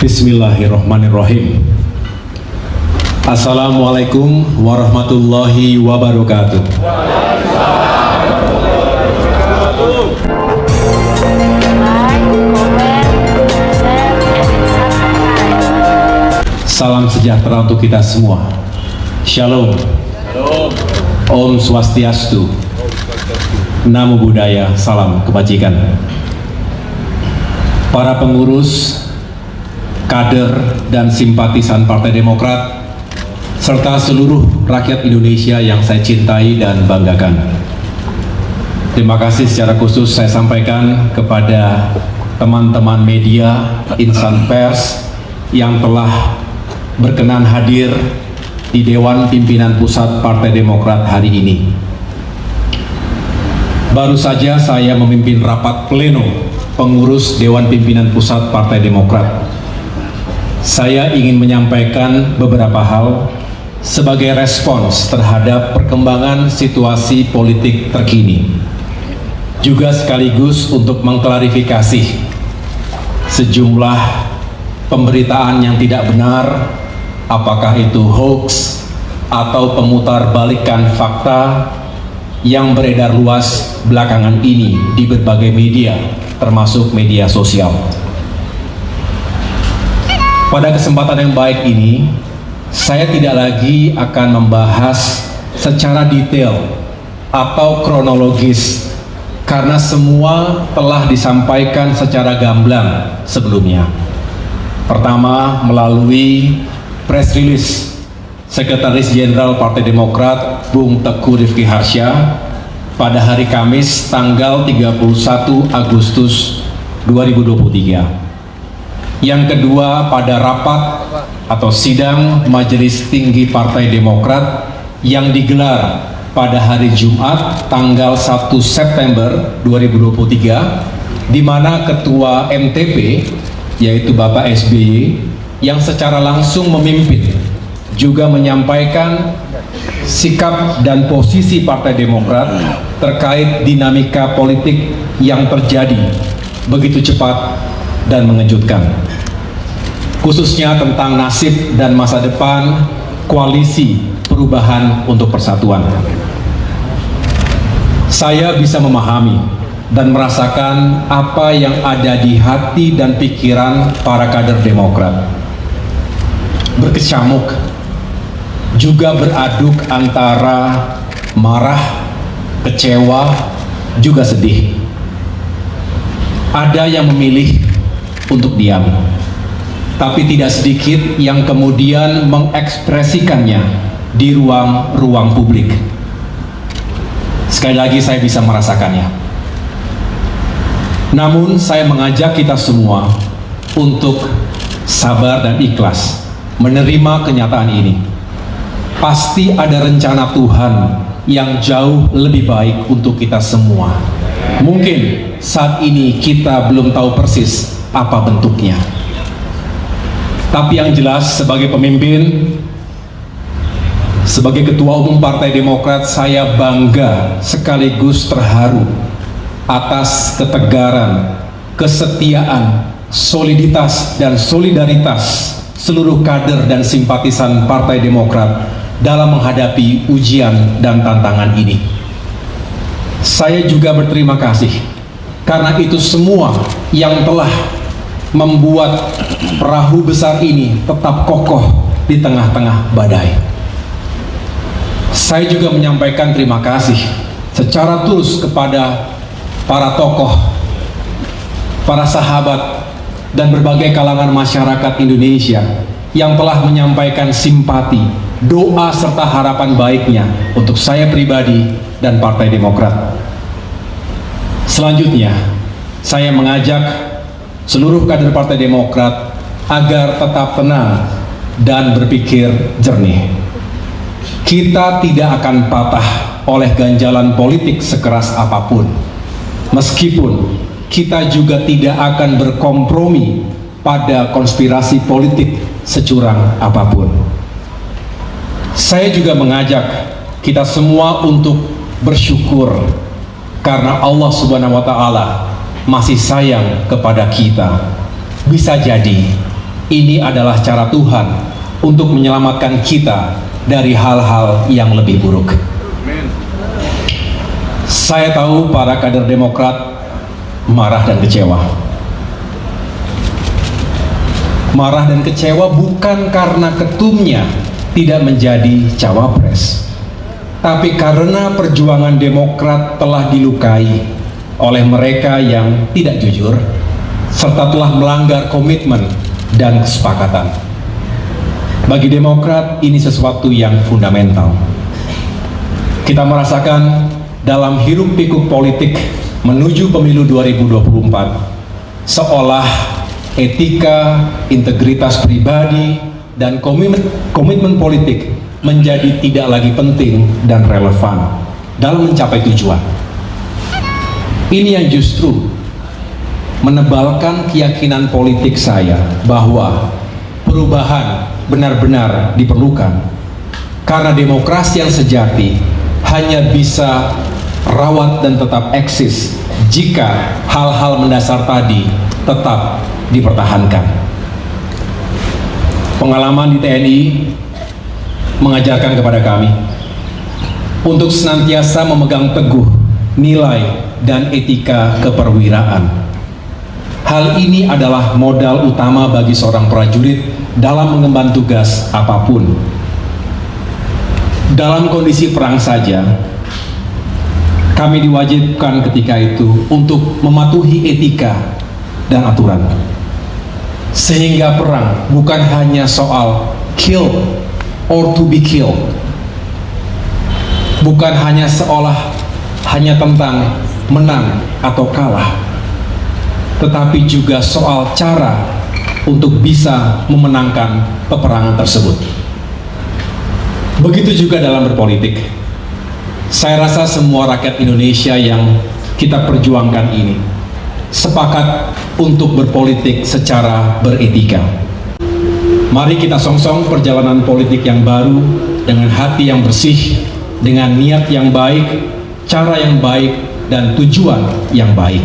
Bismillahirrahmanirrahim. Assalamualaikum warahmatullahi wabarakatuh. Salam sejahtera untuk kita semua. Shalom. Om Swastiastu. Namo Buddhaya. Salam kebajikan. Para pengurus, kader dan simpatisan Partai Demokrat, serta seluruh rakyat Indonesia yang saya cintai dan banggakan. Terima kasih secara khusus saya sampaikan kepada teman-teman media, insan pers yang telah berkenan hadir di Dewan Pimpinan Pusat Partai Demokrat hari ini. Baru saja saya memimpin rapat pleno pengurus Dewan Pimpinan Pusat Partai Demokrat. Saya ingin menyampaikan beberapa hal sebagai respons terhadap perkembangan situasi politik terkini. Juga sekaligus untuk mengklarifikasi sejumlah pemberitaan yang tidak benar, apakah itu hoax atau pemutarbalikkan fakta yang beredar luas belakangan ini di berbagai media, termasuk media sosial. Pada kesempatan yang baik ini, saya tidak lagi akan membahas secara detail atau kronologis karena semua telah disampaikan secara gamblang sebelumnya. Pertama, melalui press release Sekretaris Jenderal Partai Demokrat Bung Teguh Rifki Harsha pada hari Kamis tanggal 31 Agustus 2023. Yang kedua, pada rapat atau sidang Majelis Tinggi Partai Demokrat yang digelar pada hari Jumat tanggal 1 September 2023, di mana Ketua MTP yaitu Bapak SBY yang secara langsung memimpin juga menyampaikan sikap dan posisi Partai Demokrat terkait dinamika politik yang terjadi begitu cepat dan mengejutkan, khususnya tentang nasib dan masa depan koalisi perubahan untuk persatuan. Saya bisa memahami dan merasakan apa yang ada di hati dan pikiran para kader Demokrat. Berkecamuk, juga beraduk antara marah, kecewa, juga sedih. Ada yang memilih untuk diam, tapi tidak sedikit yang kemudian mengekspresikannya di ruang publik. Sekali lagi saya bisa merasakannya. Namun saya mengajak kita semua untuk sabar dan ikhlas menerima kenyataan ini. Pasti ada rencana Tuhan yang jauh lebih baik untuk kita semua. Mungkin saat ini kita belum tahu persis apa bentuknya. Tapi yang jelas sebagai pemimpin, sebagai Ketua Umum Partai Demokrat, saya bangga sekaligus terharu atas ketegaran, kesetiaan, soliditas dan solidaritas seluruh kader dan simpatisan Partai Demokrat dalam menghadapi ujian dan tantangan ini. Saya juga berterima kasih karena itu semua yang telah membuat perahu besar ini tetap kokoh di tengah-tengah badai. Saya juga menyampaikan terima kasih secara tulus kepada para tokoh, para sahabat, dan berbagai kalangan masyarakat Indonesia yang telah menyampaikan simpati, doa, serta harapan baiknya untuk saya pribadi dan Partai Demokrat. Selanjutnya, saya mengajak seluruh kader Partai Demokrat agar tetap tenang dan berpikir jernih. Kita tidak akan patah oleh ganjalan politik sekeras apapun. Meskipun kita juga tidak akan berkompromi pada konspirasi politik securang apapun. Saya juga mengajak kita semua untuk bersyukur karena Allah Subhanahu wa Ta'ala masih sayang kepada kita. Bisa jadi ini adalah cara Tuhan untuk menyelamatkan kita dari hal-hal yang lebih buruk. Saya tahu para kader Demokrat marah dan kecewa. Marah dan kecewa bukan karena ketumnya tidak menjadi cawapres, tapi karena perjuangan Demokrat telah dilukai oleh mereka yang tidak jujur, serta telah melanggar komitmen dan kesepakatan. Bagi Demokrat ini sesuatu yang fundamental. Kita merasakan dalam hiruk pikuk politik menuju pemilu 2024, seolah etika, integritas pribadi, dan komitmen politik menjadi tidak lagi penting dan relevan dalam mencapai tujuan. Ini yang justru menebalkan keyakinan politik saya bahwa perubahan benar-benar diperlukan, karena demokrasi yang sejati hanya bisa rawat dan tetap eksis jika hal-hal mendasar tadi tetap dipertahankan. Pengalaman di TNI mengajarkan kepada kami untuk senantiasa memegang teguh nilai dan etika keperwiraan. Hal ini adalah modal utama bagi seorang prajurit dalam mengemban tugas apapun. Dalam kondisi perang saja, kami diwajibkan ketika itu untuk mematuhi etika dan aturan. Sehingga perang bukan hanya soal kill or to be killed, bukan hanya hanya tentang menang atau kalah, tetapi juga soal cara untuk bisa memenangkan peperangan tersebut. Begitu juga dalam berpolitik. Saya rasa semua rakyat Indonesia yang kita perjuangkan ini sepakat untuk berpolitik secara beretika. Mari kita songsong perjalanan politik yang baru dengan hati yang bersih, dengan niat yang baik, cara yang baik, dan tujuan yang baik.